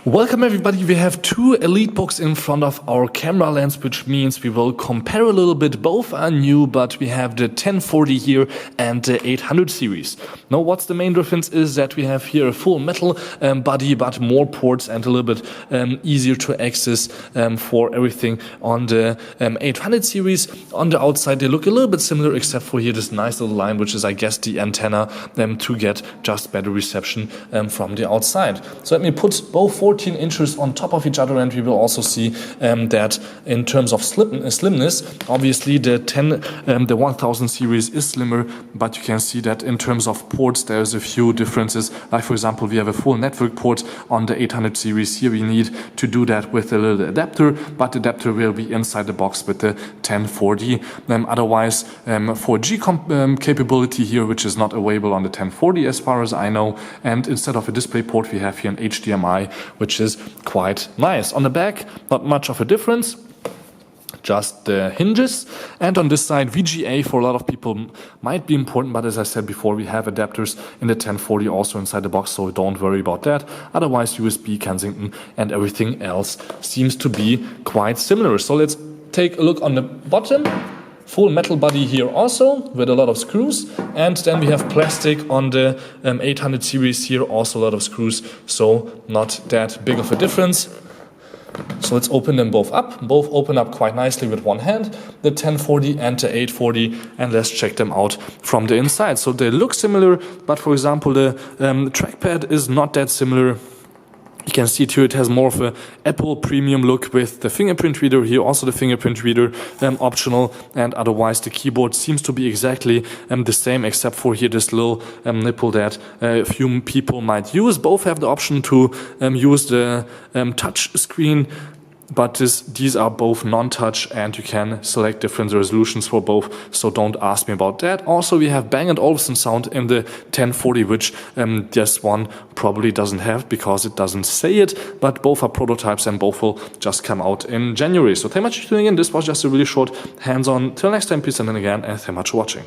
Welcome everybody, we have two Elitebooks in front of our camera lens, which means we will compare a little bit. Both are new, but we have the 1040 here and the 800 series. Now what's the main difference is that we have here a full metal body, but more ports and a little bit easier to access for everything on the 800 series. On the outside they look a little bit similar, except for here this nice little line, which is I guess the antenna to get just better reception from the outside. So let me put both 14 inches on top of each other, and we will also see that in terms of slimness, obviously the 1000 series is slimmer, but you can see that in terms of ports there's a few differences. Like for example, we have a full network port on the 800 series. Here we need to do that with a little adapter, but the adapter will be inside the box with the 1040. Otherwise 4G capability here, which is not available on the 1040 as far as I know, and instead of a display port we have here an HDMI, which is quite nice. On the back, not much of a difference, just the hinges. And on this side, VGA for a lot of people might be important, but as I said before, we have adapters in the 1040 also inside the box, so don't worry about that. Otherwise, USB, Kensington, and everything else seems to be quite similar. So let's take a look on the bottom. Full metal body here also with a lot of screws, and then we have plastic on the 800 series here, also a lot of screws, so not that big of a difference. So let's open them both up. Both open up quite nicely with one hand, the 1040 and the 840, and let's check them out from the inside. So they look similar, but for example the trackpad is not that similar. You can see too, it has more of a Apple premium look with the fingerprint reader here, also the fingerprint reader optional, and otherwise the keyboard seems to be exactly the same, except for here this little nipple that a few people might use. Both have the option to use the touch screen, but these are both non-touch, and you can select different resolutions for both, so don't ask me about that. Also we have Bang & Olufsen sound in the 1040, which this one probably doesn't have because it doesn't say it, but both are prototypes and both will just come out in January. So thank you much for tuning in. This was just a really short hands-on. Till next time, peace and then again, and thank you much for watching.